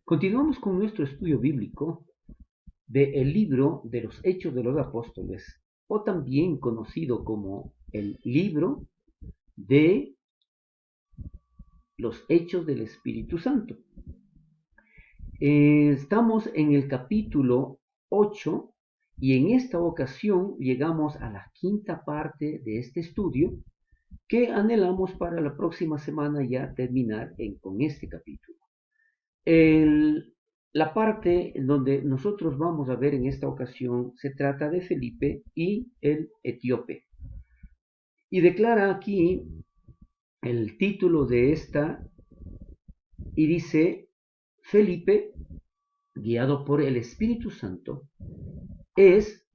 Continuamos con nuestro estudio bíblico del libro de los Hechos de los Apóstoles, o también conocido como el libro de los Hechos del Espíritu Santo. Estamos en el capítulo 8 y en esta ocasión llegamos a la quinta parte de este estudio que anhelamos para la próxima semana ya terminar con este capítulo. La parte en donde nosotros vamos a ver en esta ocasión se trata de Felipe y el etíope. Y declara aquí el título de esta y dice: Felipe, guiado por el Espíritu Santo, es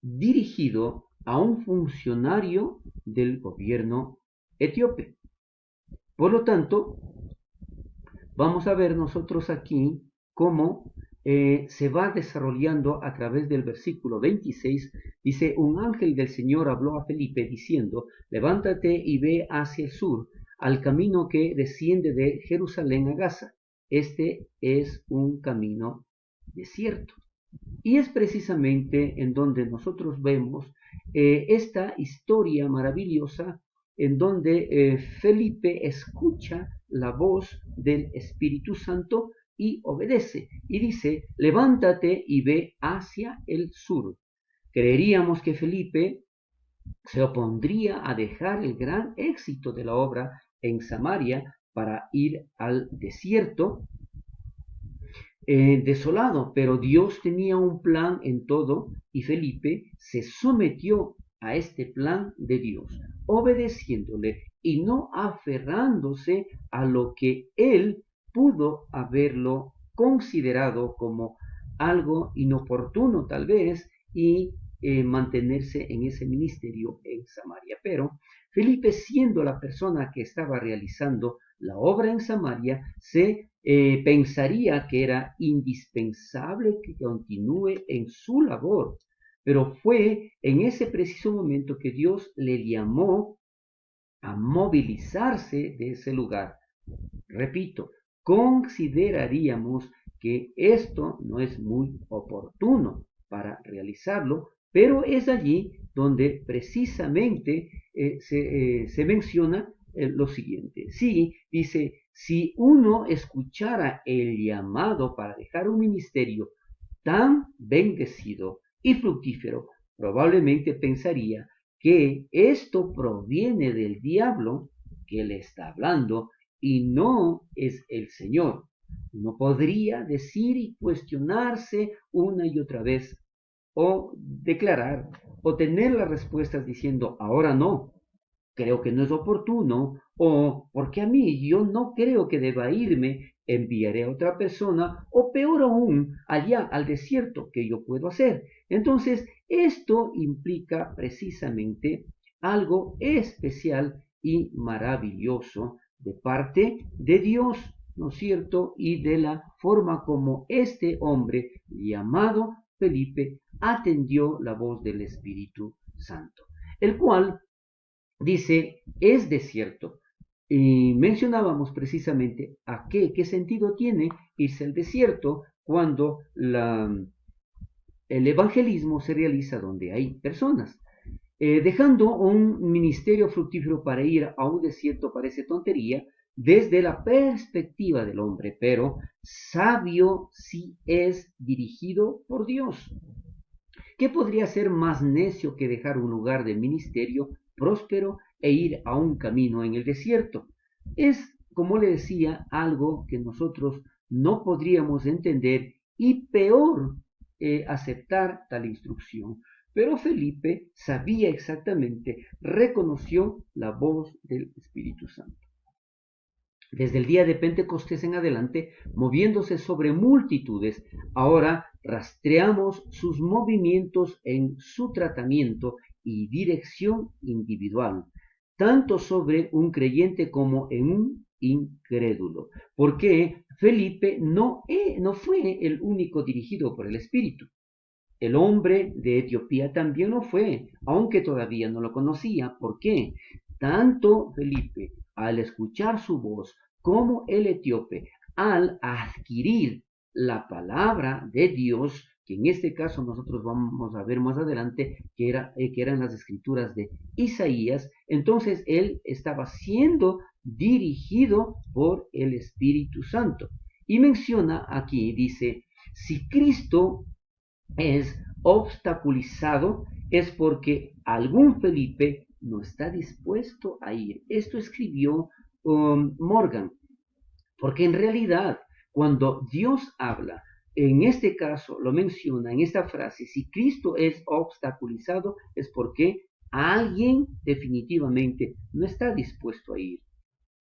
dirigido a un funcionario del gobierno etíope. Por lo tanto, vamos a ver nosotros aquí cómo se va desarrollando a través del versículo 26. Dice: un ángel del Señor habló a Felipe diciendo: levántate y ve hacia el sur, al camino que desciende de Jerusalén a Gaza. Este es un camino desierto. Y es precisamente en donde nosotros vemos esta historia maravillosa en donde Felipe escucha la voz del Espíritu Santo y obedece. Y dice: levántate y ve hacia el sur. Creeríamos que Felipe se opondría a dejar el gran éxito de la obra en Samaria para ir al desierto desolado, pero Dios tenía un plan en todo y Felipe se sometió a este plan de Dios, obedeciéndole y no aferrándose a lo que él pudo haberlo considerado como algo inoportuno tal vez y mantenerse en ese ministerio en Samaria. Pero Felipe, siendo la persona que estaba realizando la obra en Samaria, se pensaría que era indispensable que continúe en su labor, pero fue en ese preciso momento que Dios le llamó a movilizarse de ese lugar. Repito, consideraríamos que esto no es muy oportuno para realizarlo, pero es allí donde precisamente se menciona lo siguiente. Sí, dice: si uno escuchara el llamado para dejar un ministerio tan bendecido y fructífero, probablemente pensaría que esto proviene del diablo que le está hablando y no es el Señor. No podría decir y cuestionarse una y otra vez, o declarar, o tener las respuestas diciendo: ahora no, creo que no es oportuno, o porque a mí yo no creo que deba irme, enviaré a otra persona, o peor aún, allá al desierto, que yo puedo hacer. Entonces, esto implica precisamente algo especial y maravilloso de parte de Dios, ¿no es cierto? Y de la forma como este hombre llamado Felipe atendió la voz del Espíritu Santo, el cual dice: es desierto. Y mencionábamos precisamente a qué sentido tiene irse al desierto cuando el evangelismo se realiza donde hay personas. Dejando un ministerio fructífero para ir a un desierto parece tontería desde la perspectiva del hombre, pero sabio si es dirigido por Dios. ¿Qué podría ser más necio que dejar un lugar de ministerio próspero e ir a un camino en el desierto? Es, como le decía, algo que nosotros no podríamos entender y peor aceptar tal instrucción. Pero Felipe sabía exactamente, reconoció la voz del Espíritu Santo. Desde el día de Pentecostés en adelante, moviéndose sobre multitudes, ahora rastreamos sus movimientos en su tratamiento y dirección individual, tanto sobre un creyente como en un incrédulo, porque Felipe no fue el único dirigido por el Espíritu. El hombre de Etiopía también lo fue, aunque todavía no lo conocía. ¿Por qué? Tanto Felipe, al escuchar su voz, como el etíope, al adquirir la palabra de Dios, que en este caso nosotros vamos a ver más adelante, que eran las escrituras de Isaías, entonces él estaba siendo dirigido por el Espíritu Santo. Y menciona aquí, dice, si Cristo es obstaculizado, es porque algún Felipe no está dispuesto a ir. Esto escribió Morgan, porque en realidad, cuando Dios habla, en este caso lo menciona en esta frase, si Cristo es obstaculizado, es porque alguien definitivamente no está dispuesto a ir.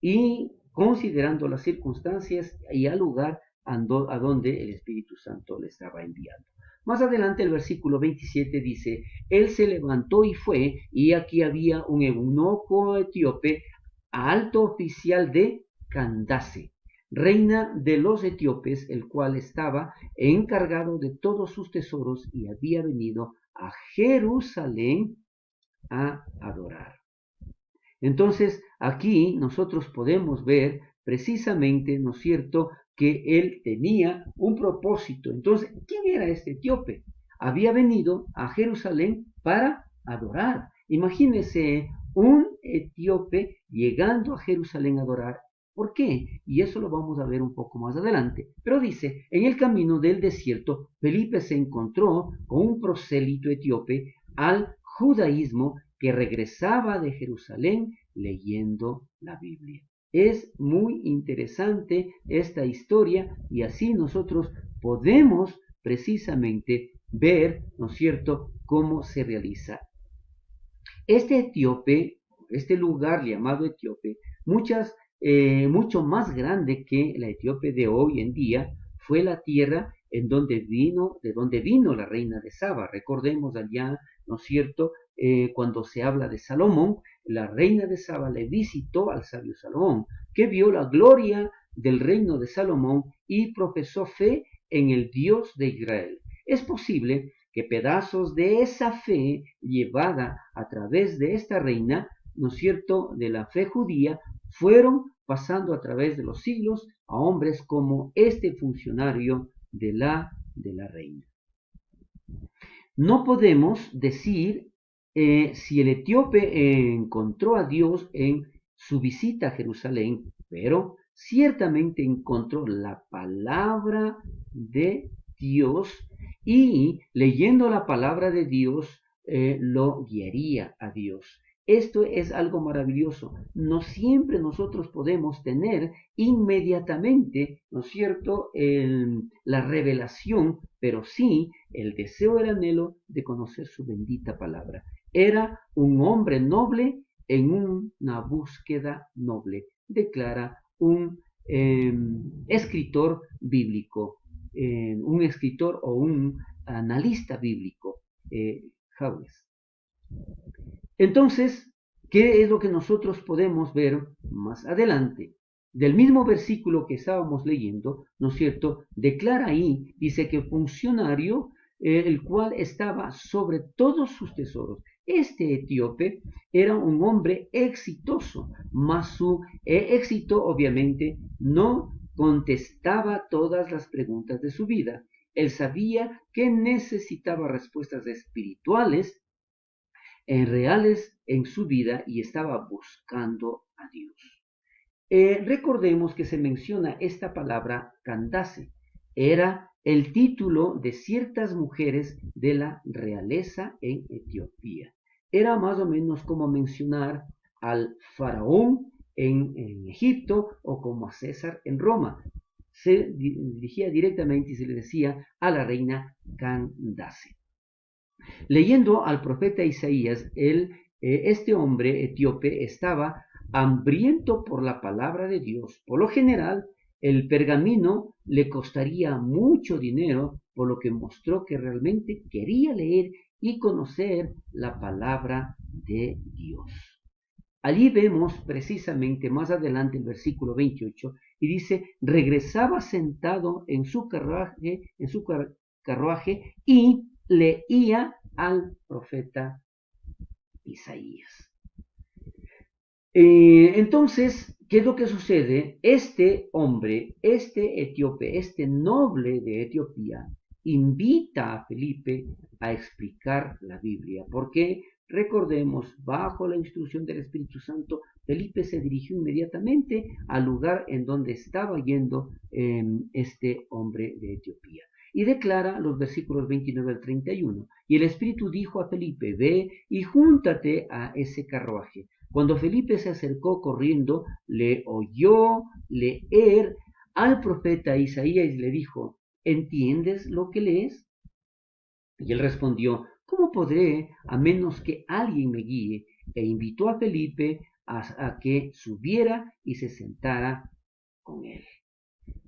Y considerando las circunstancias y al lugar a donde el Espíritu Santo le estaba enviando. Más adelante el versículo 27 dice, él se levantó y fue, y aquí había un eunuco etíope, alto oficial de Candace, reina de los etíopes, el cual estaba encargado de todos sus tesoros y había venido a Jerusalén a adorar. Entonces, aquí nosotros podemos ver precisamente, ¿no es cierto?, que él tenía un propósito. Entonces, ¿quién era este etíope? Había venido a Jerusalén para adorar. Imagínense un etíope llegando a Jerusalén a adorar. ¿Por qué? Y eso lo vamos a ver un poco más adelante. Pero dice, en el camino del desierto, Felipe se encontró con un prosélito etíope al judaísmo que regresaba de Jerusalén leyendo la Biblia. Es muy interesante esta historia y así nosotros podemos precisamente ver, ¿no es cierto?, cómo se realiza. Este etíope, este lugar llamado Etíope, mucho más grande que la Etíope de hoy en día, fue la tierra de donde vino la reina de Saba. Recordemos allá, ¿no es cierto?, cuando se habla de Salomón, la reina de Saba le visitó al sabio Salomón, que vio la gloria del reino de Salomón y profesó fe en el Dios de Israel. Es posible que pedazos de esa fe llevada a través de esta reina, ¿no es cierto?, de la fe judía, fueron pasando a través de los siglos a hombres como este funcionario de la reina. No podemos decir si el etíope encontró a Dios en su visita a Jerusalén, pero ciertamente encontró la palabra de Dios y leyendo la palabra de Dios lo guiaría a Dios. Esto es algo maravilloso. No siempre nosotros podemos tener inmediatamente, ¿no es cierto?, la revelación, pero sí el deseo, el anhelo de conocer su bendita palabra. Era un hombre noble en una búsqueda noble, declara un escritor bíblico, un escritor o un analista bíblico, Hawes. Entonces, ¿qué es lo que nosotros podemos ver más adelante? Del mismo versículo que estábamos leyendo, ¿no es cierto?, declara ahí, dice que funcionario, el cual estaba sobre todos sus tesoros. Este etíope era un hombre exitoso, mas su éxito obviamente no contestaba todas las preguntas de su vida. Él sabía que necesitaba respuestas espirituales reales en su vida y estaba buscando a Dios. Recordemos que se menciona esta palabra Candace. Era el título de ciertas mujeres de la realeza en Etiopía. Era más o menos como mencionar al faraón en Egipto o como a César en Roma. Se dirigía directamente y se le decía a la reina Candace. Leyendo al profeta Isaías, este hombre etíope estaba hambriento por la palabra de Dios. Por lo general, el pergamino le costaría mucho dinero, por lo que mostró que realmente quería leer y conocer la palabra de Dios. Allí vemos precisamente más adelante el versículo 28 y dice, regresaba sentado en su carruaje y leía al profeta Isaías. Entonces, ¿qué es lo que sucede? Este hombre, este etíope, este noble de Etiopía, invita a Felipe a explicar la Biblia, porque recordemos, bajo la instrucción del Espíritu Santo, Felipe se dirigió inmediatamente al lugar en donde estaba yendo este hombre de Etiopía. Y declara los versículos 29 al 31. Y el Espíritu dijo a Felipe, ve y júntate a ese carruaje. Cuando Felipe se acercó corriendo, le oyó leer al profeta Isaías y le dijo, ¿entiendes lo que lees? Y él respondió, ¿cómo podré a menos que alguien me guíe? E invitó a Felipe a que subiera y se sentara con él.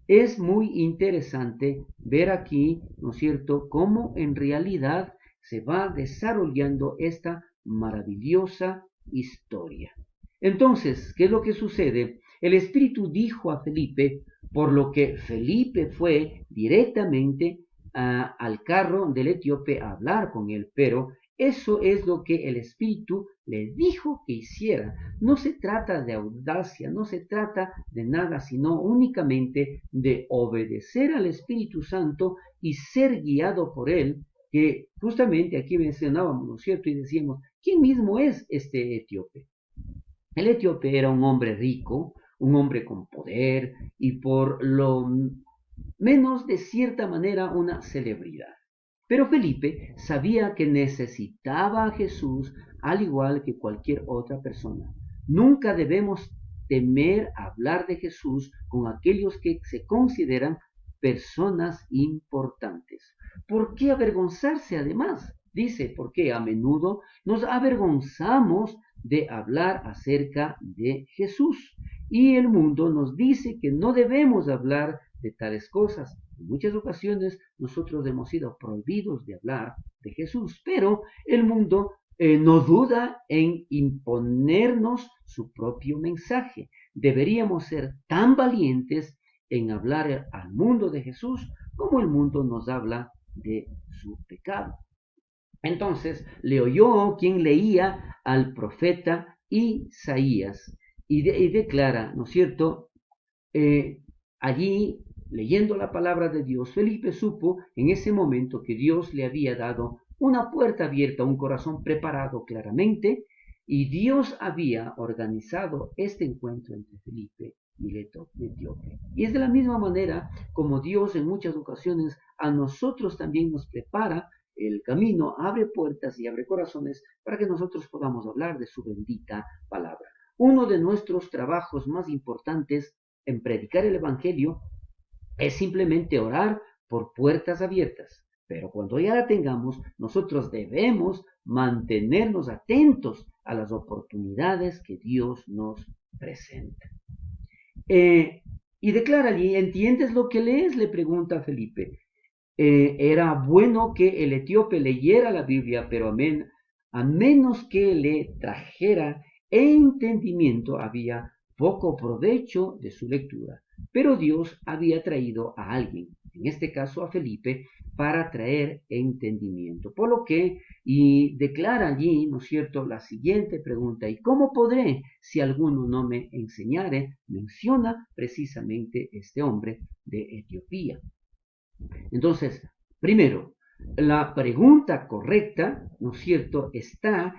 Es muy interesante ver aquí, ¿no es cierto?, cómo en realidad se va desarrollando esta maravillosa historia. Entonces, ¿qué es lo que sucede? El Espíritu dijo a Felipe, por lo que Felipe fue directamente al carro del etíope a hablar con él, pero eso es lo que el Espíritu le dijo que hiciera. No se trata de audacia, no se trata de nada, sino únicamente de obedecer al Espíritu Santo y ser guiado por él, que justamente aquí mencionábamos, ¿no es cierto? Y decíamos, ¿quién mismo es este etíope? El etíope era un hombre rico, un hombre con poder y por lo menos de cierta manera una celebridad. Pero Felipe sabía que necesitaba a Jesús al igual que cualquier otra persona. Nunca debemos temer hablar de Jesús con aquellos que se consideran personas importantes. ¿Por qué avergonzarse además? Dice, porque a menudo nos avergonzamos de hablar acerca de Jesús. Y el mundo nos dice que no debemos hablar de tales cosas. En muchas ocasiones nosotros hemos sido prohibidos de hablar de Jesús, pero el mundo no duda en imponernos su propio mensaje. Deberíamos ser tan valientes en hablar al mundo de Jesús como el mundo nos habla de su pecado. Entonces le oyó quien leía al profeta Isaías y declara, ¿no es cierto? Allí, leyendo la palabra de Dios, Felipe supo en ese momento que Dios le había dado una puerta abierta, un corazón preparado claramente, y Dios había organizado este encuentro entre Felipe y el etíope. Y es de la misma manera como Dios en muchas ocasiones a nosotros también nos prepara el camino, abre puertas y abre corazones para que nosotros podamos hablar de su bendita palabra. Uno de nuestros trabajos más importantes en predicar el Evangelio es simplemente orar por puertas abiertas. Pero cuando ya la tengamos, nosotros debemos mantenernos atentos a las oportunidades que Dios nos presenta. Y declara allí, ¿entiendes lo que lees? Le pregunta a Felipe. Era bueno que el etíope leyera la Biblia, pero a menos que le trajera entendimiento, había poco provecho de su lectura. Pero Dios había traído a alguien, en este caso a Felipe, para traer entendimiento. Por lo que, y declara allí, ¿no es cierto?, la siguiente pregunta, ¿y cómo podré si alguno no me enseñare? Menciona precisamente este hombre de Etiopía. Entonces, primero, la pregunta correcta, ¿no es cierto?, esta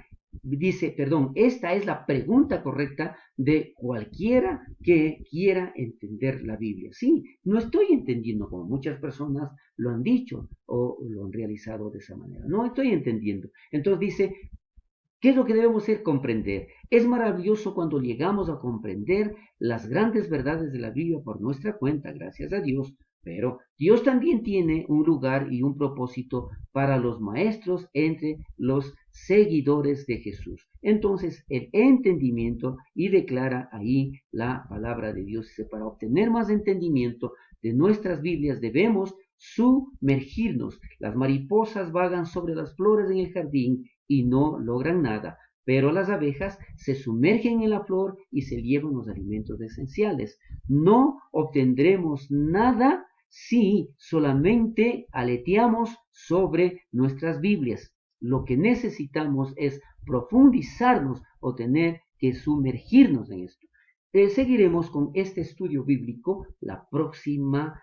es la pregunta correcta de cualquiera que quiera entender la Biblia. Sí, no estoy entendiendo como muchas personas lo han dicho o lo han realizado de esa manera. No estoy entendiendo. Entonces dice, ¿qué es lo que debemos hacer? Comprender. Es maravilloso cuando llegamos a comprender las grandes verdades de la Biblia por nuestra cuenta, gracias a Dios. Pero Dios también tiene un lugar y un propósito para los maestros entre los seguidores de Jesús. Entonces, el entendimiento, y declara ahí la palabra de Dios, dice, para obtener más entendimiento de nuestras Biblias debemos sumergirnos. Las mariposas vagan sobre las flores en el jardín y no logran nada, pero las abejas se sumergen en la flor y se llevan los alimentos esenciales. No obtendremos nada si solamente aleteamos sobre nuestras Biblias. Lo que necesitamos es profundizarnos o tener que sumergirnos en esto. Seguiremos con este estudio bíblico la próxima